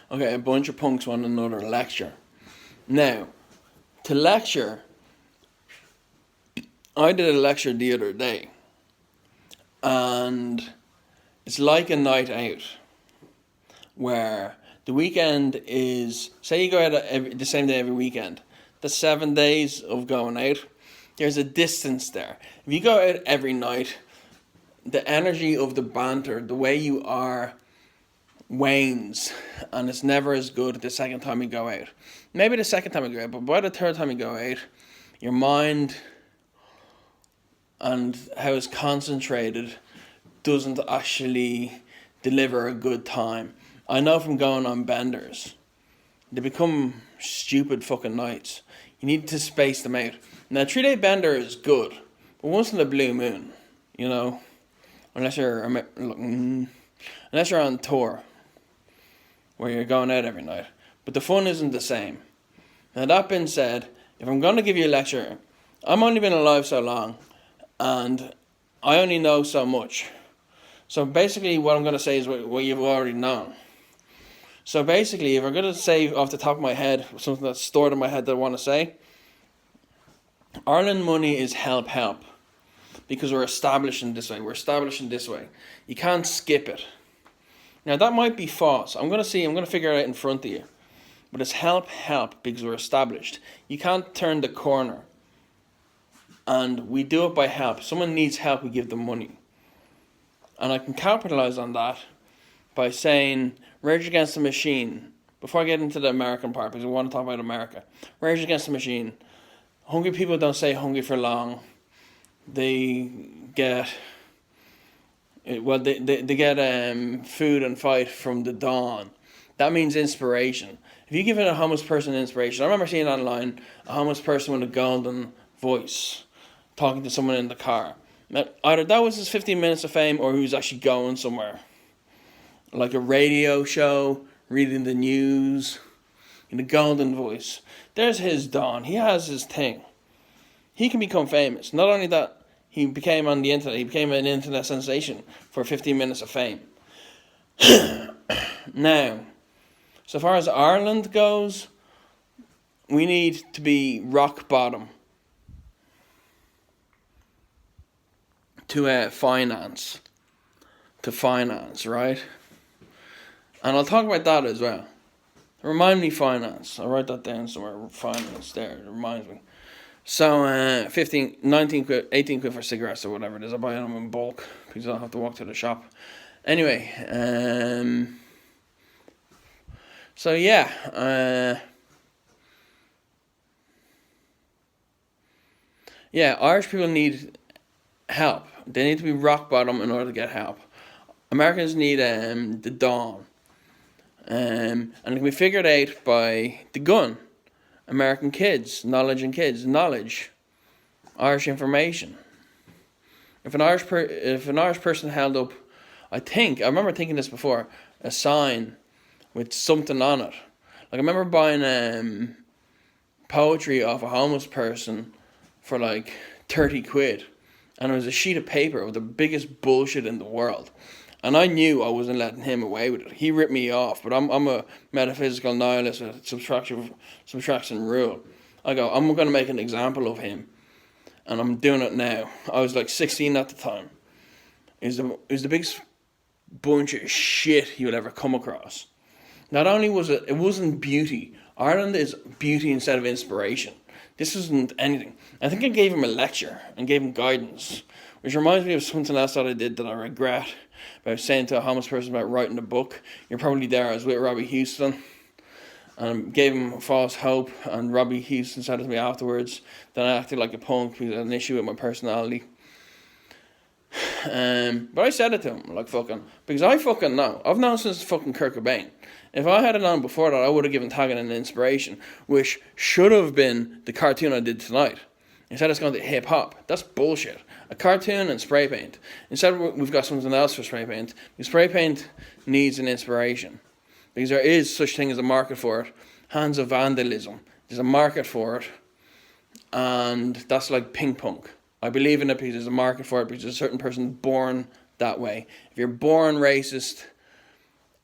Okay, a bunch of punks want another lecture. Now, to lecture, I did a lecture the other day, and it's like a night out, where the weekend is, say you go out the same day every weekend, the 7 days of going out, there's a distance there. If you go out every night, the energy of the banter, the way you are, wanes, and it's never as good the second time you go out. Maybe the second time you go out, but by the third time you go out, your mind and how it's concentrated doesn't actually deliver a good time. I know from going on benders, they become stupid fucking nights. You need to space them out. Now, a 3-day bender is good, but once in a blue moon, you know, unless you're on tour, where you're going out every night. But the fun isn't the same. Now, that being said, if I'm going to give you a lecture, I'm only been alive so long, and I only know so much. So basically what I'm going to say is what you've already known. So basically, if I'm going to say off the top of my head something that's stored in my head that I want to say, Ireland money is help. Because we're establishing this way. You can't skip it. Now, that might be false. I'm going to figure it out in front of you. But it's help because we're established. You can't turn the corner. And we do it by help. Someone needs help, we give them money. And I can capitalize on that by saying Rage Against the Machine. Before I get into the American part, because I want to talk about America. Rage Against the Machine. Hungry people don't stay hungry for long. They get... they get food and fight from the dawn. That means inspiration. If you give a homeless person inspiration, I remember seeing online a homeless person with a golden voice talking to someone in the car. Now, either that was his 15 minutes of fame, or he was actually going somewhere, like a radio show, reading the news, in a golden voice. There's his dawn. He has his thing. He can become famous. Not only that, he became on the internet. He became an internet sensation for 15 minutes of fame. Now, so far as Ireland goes, we need to be rock bottom to finance, right? And I'll talk about that as well. Remind me finance. I'll write that down somewhere. Finance there. It reminds me. So 15, 19 quid, 18 quid for cigarettes or whatever it is. I buy them in bulk because I don't have to walk to the shop. Anyway, so yeah, Irish people need help. They need to be rock bottom in order to get help. Americans need the dawn. And it can be figured out by the gun. American kids, knowledge, Irish information. If an Irish person held up, I remember thinking this before, a sign with something on it. Like I remember buying poetry off a homeless person for like 30 quid. And it was a sheet of paper with the biggest bullshit in the world. And I knew I wasn't letting him away with it. He ripped me off, but I'm a metaphysical nihilist with subtraction rule. I go, I'm going to make an example of him. And I'm doing it now. I was like 16 at the time. It was the biggest bunch of shit you would ever come across. Not only was it wasn't beauty. Ireland is beauty instead of inspiration. This isn't anything. I think I gave him a lecture and gave him guidance, which reminds me of something else that I did that I regret, about saying to a homeless person about writing a book. You're probably there. I was with Robbie Houston, and gave him false hope, and Robbie Houston said to me afterwards that I acted like a punk because I had an issue with my personality. But I said it to him, like fucking, because I fucking know. I've known since fucking Kurt Cobain. If I had known before that, I would have given Taggart an inspiration, which should have been the cartoon I did tonight. Instead, it's gone to hip hop. That's bullshit. A cartoon and spray paint. Instead, we've got something else for spray paint. Because spray paint needs an inspiration. Because there is such thing as a market for it. Hands of vandalism. There's a market for it. And that's like pink punk. I believe in it because there's a market for it because there's a certain person born that way. If you're born racist,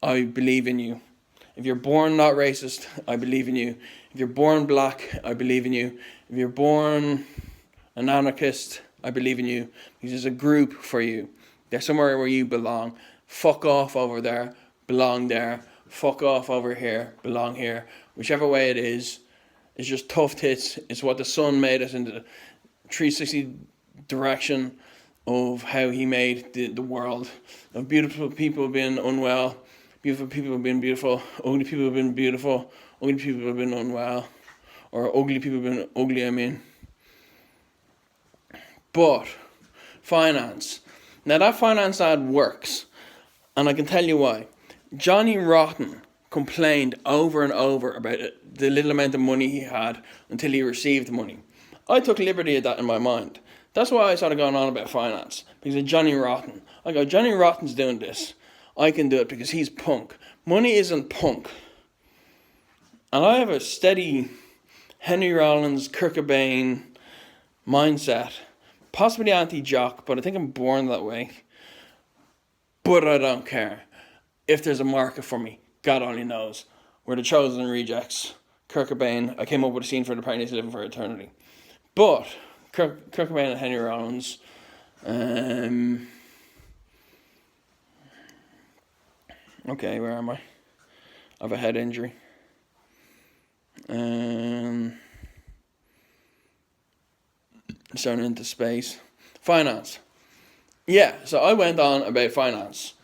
I believe in you. If you're born not racist, I believe in you. If you're born black, I believe in you. If you're born an anarchist, I believe in you. Because there's a group for you. There's somewhere where you belong. Fuck off over there, belong there. Fuck off over here, belong here. Whichever way it is, it's just tough tits. It's what the sun made us into, 360 direction of how he made the world. Of beautiful people being unwell, beautiful people being beautiful, ugly people being beautiful, ugly people being unwell, or ugly people being ugly, I mean. But, finance. Now that finance ad works, and I can tell you why. Johnny Rotten complained over and over about the little amount of money he had until he received money. I took liberty of that in my mind. That's why I started going on about finance, because of Johnny Rotten. I go, Johnny Rotten's doing this. I can do it because he's punk. Money isn't punk. And I have a steady Henry Rollins, Kurt Cobain mindset. Possibly anti-jock, but I think I'm born that way. But I don't care. If there's a market for me, God only knows. We're the chosen rejects. Kurt Cobain, I came up with a scene for the Parties Living for Eternity. But Kurt Cobain and Henry Rollins. Okay, where am I? I have a head injury. Starting into space. Finance. Yeah, so I went on about finance.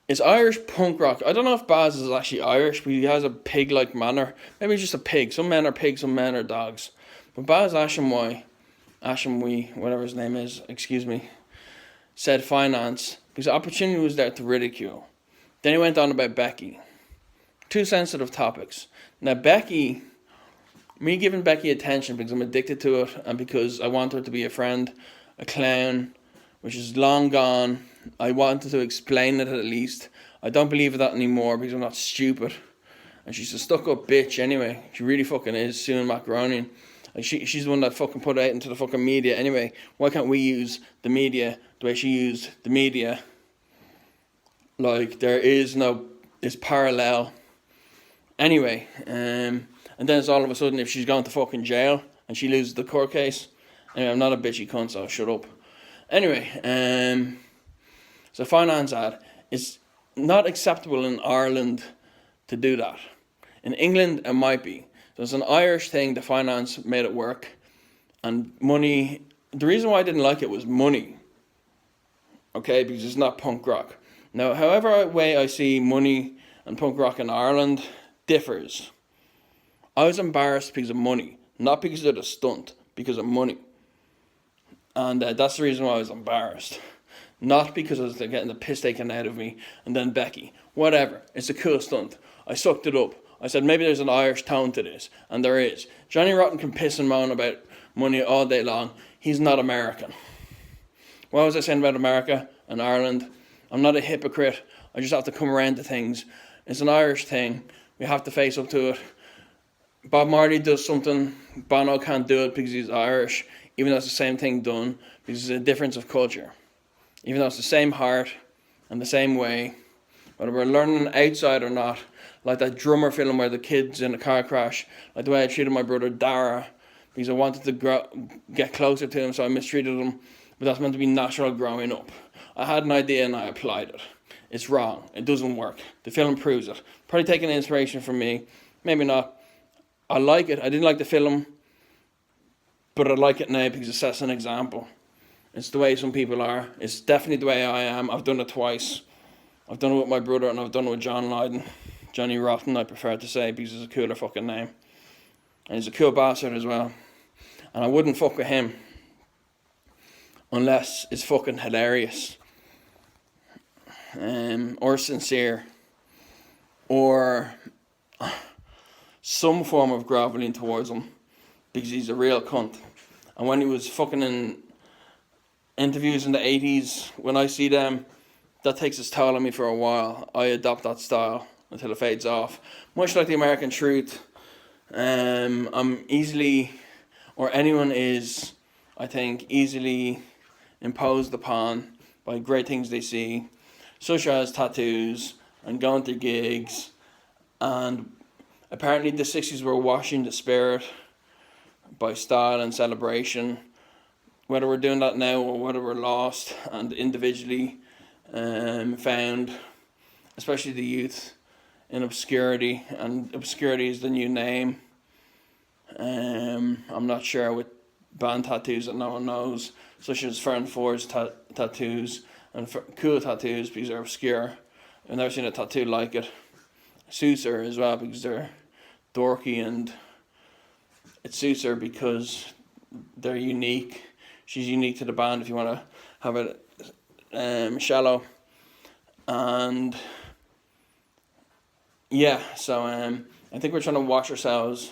It's Irish punk rock. I don't know if Baz is actually Irish, but he has a pig-like manner. Maybe he's just a pig. Some men are pigs, some men are dogs. But Baz Asham whatever his name is, excuse me, said finance because the opportunity was there to ridicule. Then he went on about Becky. Two sensitive topics. Now Becky, me giving Becky attention because I'm addicted to it and because I want her to be a friend, a clown, which is long gone. I wanted to explain it at least. I don't believe that anymore because I'm not stupid. And she's a stuck-up bitch anyway. She really fucking is, Susan McRoney. Like she's the one that fucking put it out into the fucking media anyway. Why can't we use the media the way she used the media? Like, there is no... It's parallel. Anyway, and then it's all of a sudden if she's going to fucking jail and she loses the court case. Anyway, I'm not a bitchy cunt, so I'll shut up. Anyway, so finance ad, it's not acceptable in Ireland to do that. In England, it might be. So it's an Irish thing, the finance made it work. And money, the reason why I didn't like it was money. Okay, because it's not punk rock. Now, however way I see money and punk rock in Ireland differs. I was embarrassed because of money, not because of the stunt, because of money. And that's the reason why I was embarrassed. Not because I was getting the piss taken out of me. And then Becky. Whatever. It's a cool stunt. I sucked it up. I said maybe there's an Irish tone to this. And there is. Johnny Rotten can piss and moan about money all day long. He's not American. What was I saying about America and Ireland? I'm not a hypocrite. I just have to come around to things. It's an Irish thing. We have to face up to it. Bob Marley does something. Bono can't do it because he's Irish. Even though it's the same thing done. Because it's a difference of culture. Even though it's the same heart and the same way, whether we're learning outside or not, like that drummer film where the kid's in a car crash, like the way I treated my brother Dara, because I wanted to get closer to him, so I mistreated him, but that's meant to be natural growing up. I had an idea and I applied it. It's wrong. It doesn't work. The film proves it. Probably taking inspiration from me, maybe not. I like it. I didn't like the film, but I like it now because it sets an example. It's the way some people are. It's definitely the way I am. I've done it twice. I've done it with my brother and I've done it with John Lydon. Johnny Rotten, I prefer to say, because it's a cooler fucking name. And he's a cool bastard as well. And I wouldn't fuck with him unless it's fucking hilarious. Or sincere. Or some form of groveling towards him. Because he's a real cunt. And when he was fucking in interviews in the 80s, when I see them, that takes its toll on me for a while. I adopt that style until it fades off. Much like the American Truth, I'm easily, or anyone is, I think, easily imposed upon by great things they see, such as tattoos and going to gigs And apparently the 60s were washing the spirit by style and celebration. Whether we're doing that now or whether we're lost and individually found, especially the youth, in obscurity, and obscurity is the new name. I'm not sure, with band tattoos that no one knows, such as Fern Ford's tattoos and cool tattoos because they're obscure. I've never seen a tattoo like it. Suits her as well because they're dorky, and it suits her because they're unique. She's unique to the band if you want to have it shallow. And yeah, so I think we're trying to wash ourselves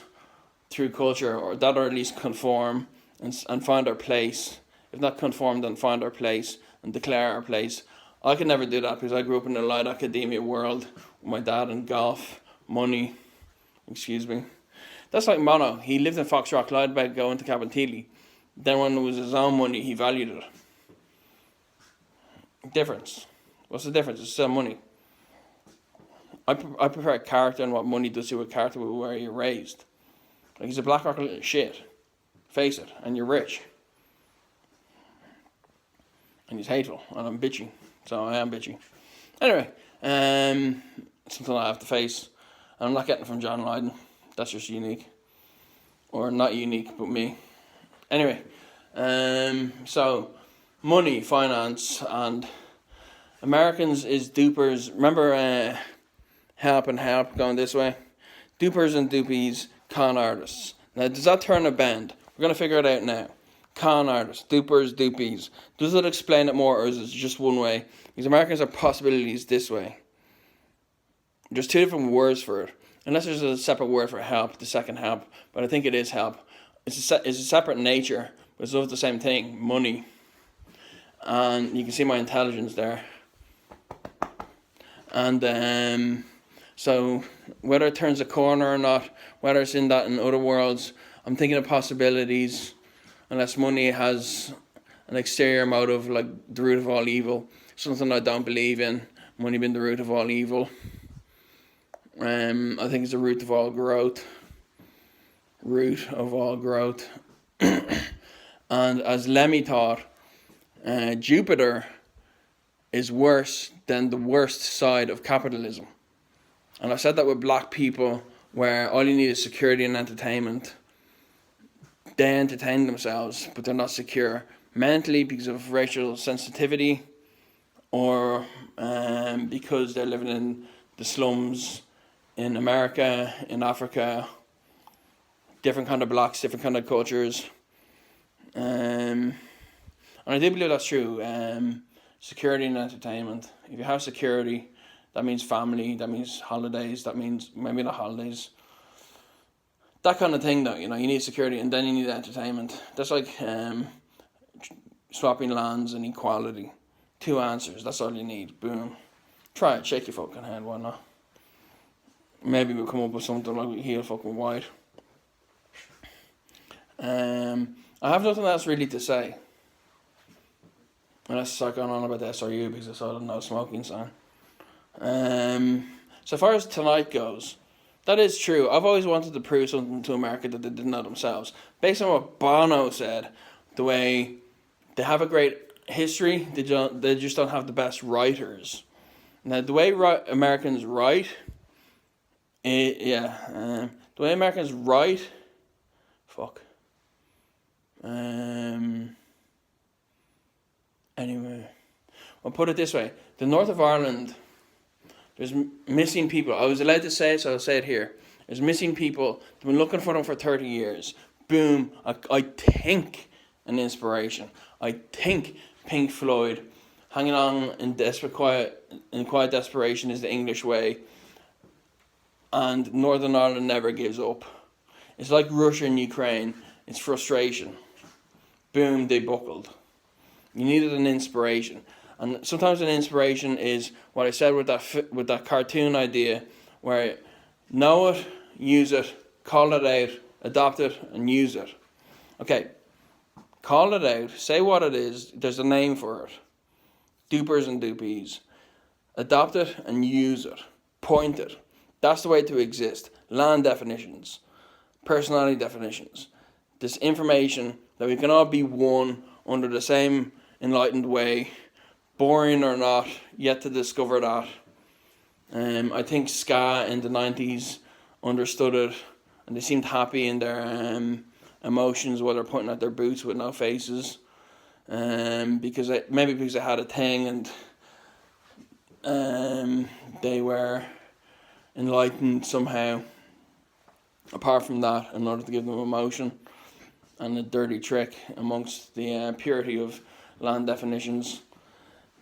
through culture, or at least conform and find our place. If not conform, then find our place and declare our place. I could never do that because I grew up in the light academia world with my dad and golf, money, excuse me. That's like Mono. He lived in Foxrock, lied about going to Cabinteely. Then when it was his own money, he valued it. Difference. What's the difference? It's still money. I prefer character and what money does to a character with where you're raised. Like, he's a black rock little shit. Face it. And you're rich. And he's hateful. And I'm bitchy. So I am bitchy. Anyway, something I have to face. And I'm not getting it from John Lydon. That's just unique. Or not unique, but me. Anyway, so money, finance, and Americans is dupers. Remember help and help going this way? Dupers and dupies, con artists. Now, does that turn a bend? We're going to figure it out now. Con artists, dupers, dupies. Does it explain it more, or is it just one way? Because Americans are possibilities this way. There's two different words for it. Unless there's a separate word for help, the second help. But I think it is help. It's a separate nature, but it's all the same thing, money. And you can see my intelligence there. And so whether it turns a corner or not, whether it's in that in other worlds, I'm thinking of possibilities. Unless money has an exterior motive, like the root of all evil, something I don't believe in. Money being the root of all evil. I think it's the root of all growth. Root of all growth. And as Lemmy thought, Jupiter is worse than the worst side of capitalism. And I said that with black people, where all you need is security and entertainment. They entertain themselves, but they're not secure mentally because of racial sensitivity, or because they're living in the slums in America, in Africa, different kind of blocks, different kind of cultures. And I do believe that's true. Security and entertainment. If you have security, that means family, that means holidays, that means maybe not holidays. That kind of thing, though, you need security and then you need entertainment. That's like swapping lands and equality. Two answers, that's all you need. Boom. Try it, shake your fucking hand, why not? Maybe we'll come up with something like Heal fucking White. I have nothing else really to say. Unless I go on about the SRU because I saw the no smoking sign. So far as tonight goes, that is true. I've always wanted to prove something to America that they didn't know themselves. Based on what Bono said, the way they have a great history, they just don't have the best writers. Now, the way Americans write, the way Americans write, anyway, I'll put it this way. The north of Ireland, there's missing people. I was allowed to say it, so I'll say it here. There's missing people. They've been looking for them for 30 years. Boom. I think an inspiration. I think Pink Floyd, hanging on in quiet desperation is the English way. And Northern Ireland never gives up. It's like Russia and Ukraine. It's frustration. Boom, they buckled. You needed an inspiration. And sometimes an inspiration is what I said with that cartoon idea, where know it, use it, call it out, adopt it, and use it. Okay, call it out, say what it is, there's a name for it. Dupers and dupies. Adopt it and use it. Point it. That's the way to exist. Land definitions, personality definitions, this information that we can all be one under the same enlightened way, boring or not, yet to discover that. I think ska in the 90s understood it, and they seemed happy in their emotions while they're putting out their boots with no faces. Because they had a thing, and they were enlightened somehow. Apart from that, in order to give them emotion, and a dirty trick amongst the purity of land definitions.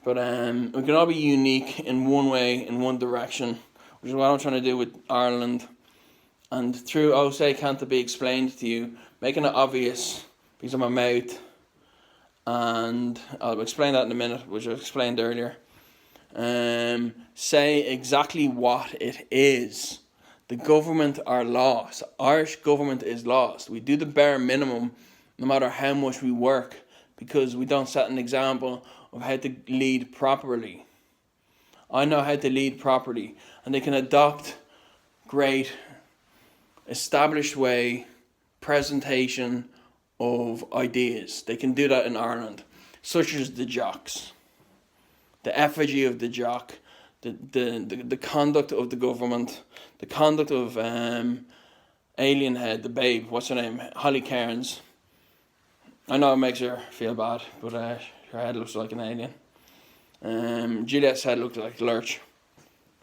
But we can all be unique in one way, in one direction, which is what I'm trying to do with Ireland. And through "Oh Say Can't It Be Explained to You," making it obvious because of my mouth. And I'll explain that in a minute, which I explained earlier. Say exactly what it is. The government are lost. Irish government is lost. We do the bare minimum no matter how much we work, because we don't set an example of how to lead properly. I know how to lead properly, and they can adopt great established way presentation of ideas. They can do that in Ireland, such as the jocks, the effigy of the jock, the conduct of the government, the conduct of Alien Head, the babe, what's her name, Holly Cairns. I know it makes her feel bad, but her head looks like an alien. Juliet's head looks like a lurch.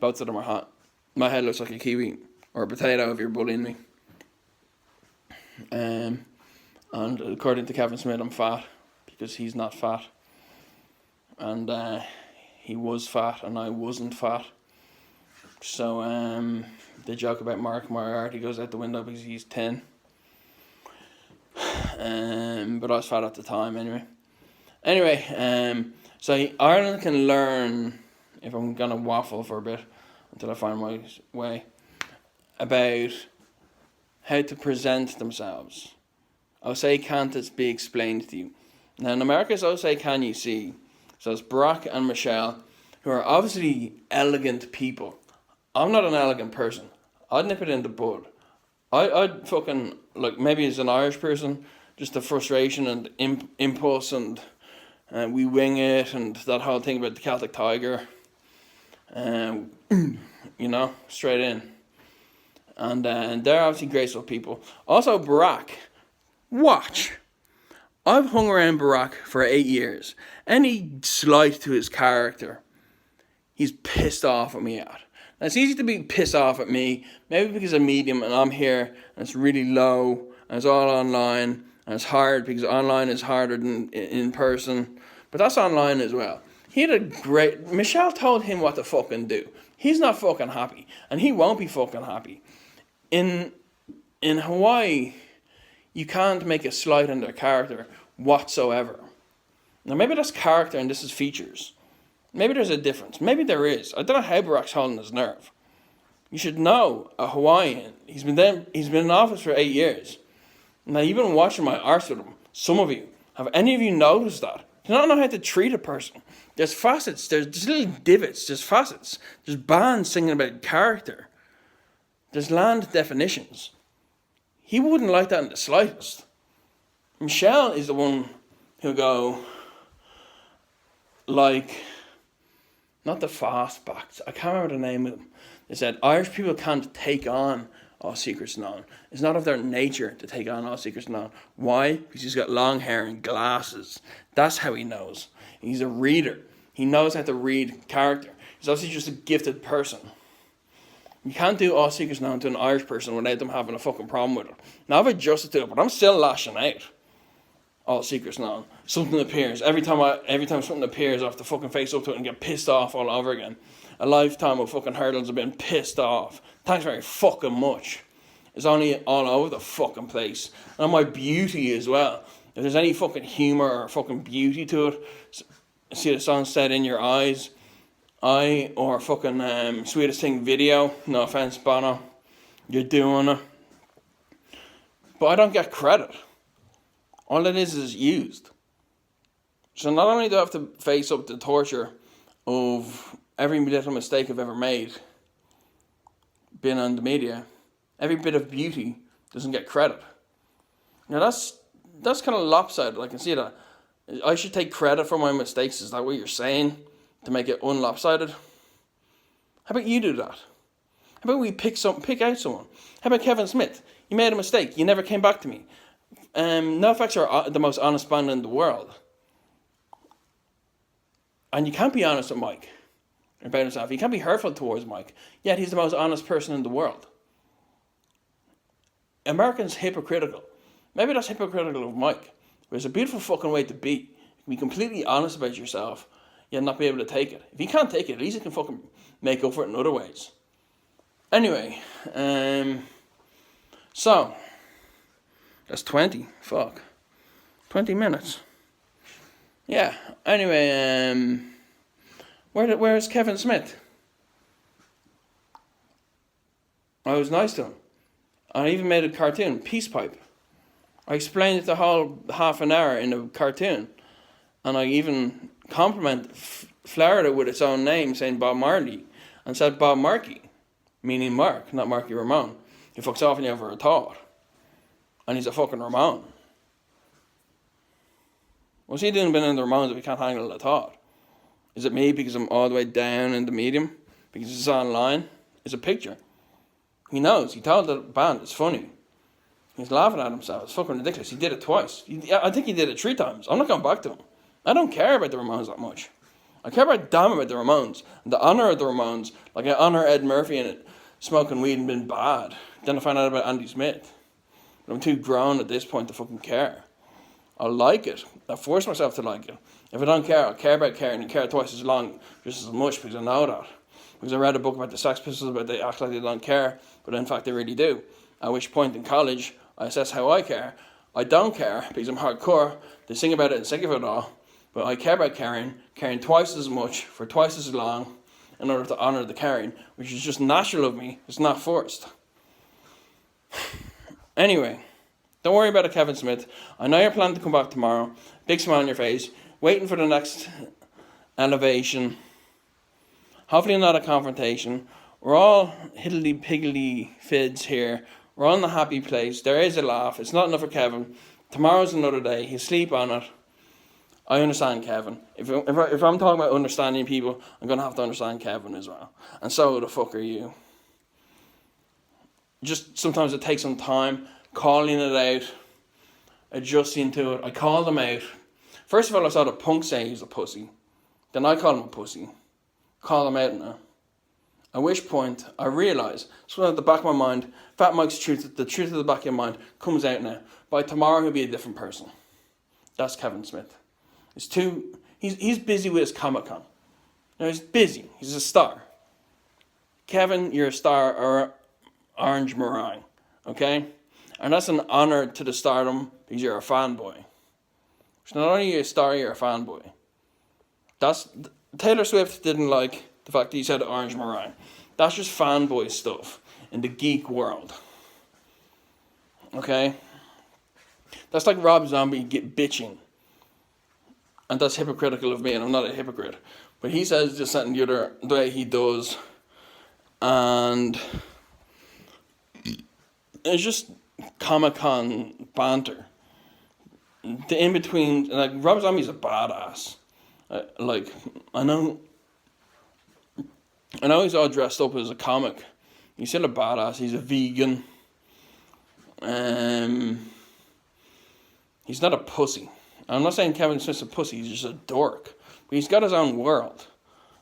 Both of them are hot. My head looks like a kiwi or a potato if you're bullying me. And according to Kevin Smith, I'm fat because he's not fat. And he was fat and I wasn't fat. So the joke about Mark Moriarty goes out the window because he's 10. But I was fat at the time anyway. So Ireland can learn, if I'm going to waffle for a bit until I find my way, about how to present themselves. "Oh Say Can't It Be Explained to You." Now in America's "Oh Say Can You See." So it's Barack and Michelle, who are obviously elegant people. I'm not an elegant person. I'd nip it in the bud. I'd fucking, like, maybe as an Irish person, just the frustration and impulse and we wing it and that whole thing about the Celtic Tiger. Straight in. And they're obviously graceful people. Also Barack. Watch. I've hung around Barack for 8 years. Any slight to his character, he's pissed off at me at. Now, it's easy to be pissed off at me, maybe because I'm medium and I'm here and it's really low and it's all online and it's hard because online is harder than in person. But that's online as well. Michelle told him what to fucking do. He's not fucking happy and he won't be fucking happy. In Hawaii, you can't make a slight on their character whatsoever. Now maybe that's character and this is features. Maybe there's a difference. Maybe there is. I don't know how Barack's holding his nerve. You should know a Hawaiian. He's been in office for 8 years. Now you've been watching my arse with him. Some of you. Have any of you noticed that? Do you not know how to treat a person? There's facets. There's little divots. There's facets. There's bands singing about character. There's land definitions. He wouldn't like that in the slightest. Michelle is the one who'll go, like, not the fastbacks. I can't remember the name of them. They said Irish people can't take on All Secrets Known. It's not of their nature to take on All Secrets Known. Why? Because he's got long hair and glasses. That's how he knows. He's a reader. He knows how to read character. He's obviously just a gifted person. You can't do All Secrets Known to an Irish person without them having a fucking problem with it. Now I've adjusted to it, but I'm still lashing out. All Secrets Known. Something appears. Every time something appears, I have to fucking face up to it and get pissed off all over again. A lifetime of fucking hurdles have been pissed off. Thanks very fucking much. It's only all over the fucking place. And my beauty as well. If there's any fucking humour or fucking beauty to it, see the song Set in Your Eyes, or fucking Sweetest Thing video, no offence Bono, you're doing it. But I don't get credit. All it is used. So not only do I have to face up the torture of every little mistake I've ever made, being on the media, every bit of beauty doesn't get credit. Now that's kind of lopsided. I can see that. I should take credit for my mistakes. Is that what you're saying? To make it unlopsided? How about you do that? How about we pick out someone? How about Kevin Smith? You made a mistake. You never came back to me. NoFX are the most honest band in the world. And you can't be honest with Mike about himself. You can't be hurtful towards Mike. Yet he's the most honest person in the world. Americans hypocritical. Maybe that's hypocritical of Mike. But it's a beautiful fucking way to be. You can be completely honest about yourself, yet not be able to take it. If you can't take it, at least you can fucking make up for it in other ways. Anyway, so that's 20. Fuck. 20 minutes. Yeah. Anyway, where's Kevin Smith? I was nice to him. I even made a cartoon, Peace Pipe. I explained it the whole half an hour in a cartoon. And I even flowered it with its own name, saying Bob Marley. And said Bob Markey, meaning Mark, not Marky Ramone. He fucks off and you ever thought. And he's a fucking Ramone. What's he doing being in the Ramones if he can't handle the thought? Is it me because I'm all the way down in the medium? Because it's online? It's a picture. He knows. He told the band it's funny. He's laughing at himself. It's fucking ridiculous. He did it twice. I think he did it 3 times. I'm not going back to him. I don't care about the Ramones that much. I care about damn about the Ramones. And the honour of the Ramones. Like I honour Ed Murphy and it smoking weed and being bad. Then I find out about Andy Smith. But I'm too grown at this point to fucking care. I like it. I force myself to like it. If I don't care, I'll care about caring and care twice as long, just as much, because I know that. Because I read a book about the Sex Pistols, about they act like they don't care, but in fact they really do. At which point in college, I assess how I care. I don't care, because I'm hardcore. They sing about it and sick of it all. But I care about caring twice as much, for twice as long, in order to honour the caring, which is just natural of me. It's not forced. Anyway. Don't worry about it, Kevin Smith. I know you're planning to come back tomorrow. Big smile on your face. Waiting for the next elevation. Hopefully not a confrontation. We're all hiddly-piggly fids here. We're all in a happy place. There is a laugh. It's not enough for Kevin. Tomorrow's another day. He'll sleep on it. I understand Kevin. If I'm talking about understanding people, I'm going to have to understand Kevin as well. And so the fuck are you. Just sometimes it takes some time. Calling it out, adjusting to it. I called him out. First of all, I saw the punk say he's a pussy. Then I called him a pussy. Call him out now. At which point, I realised, so at the back of my mind, Fat Mike's truth, the truth at the back of your mind, comes out now. By tomorrow, he'll be a different person. That's Kevin Smith. He's busy with his Comic-Con. Now, he's busy. He's a star. Kevin, you're a star, or orange meringue. Okay? And that's an honour to the stardom because you're a fanboy. So not only are you a star, you're a fanboy. Taylor Swift didn't like the fact that you said orange meringue. That's just fanboy stuff in the geek world. Okay? That's like Rob Zombie bitching. And that's hypocritical of me, and I'm not a hypocrite. But he says just something the way he does. And it's just Comic-Con banter. The in-between, like, Rob Zombie's a badass. I know he's all dressed up as a comic. He's still a badass. He's a vegan. He's not a pussy. I'm not saying Kevin Smith's a pussy. He's just a dork. But he's got his own world.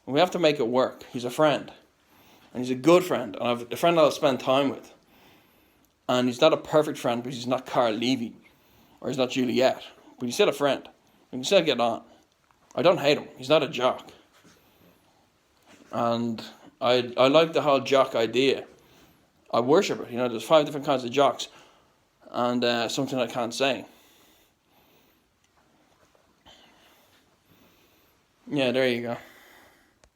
And we have to make it work. He's a friend. And he's a good friend. And I've a friend I'll spend time with. And he's not a perfect friend because he's not Carl Levy. Or he's not Juliet. But he's still a friend. We can still get on. I don't hate him. He's not a jock. And I like the whole jock idea. I worship it. There's 5 different kinds of jocks. And something I can't say. Yeah, there you go.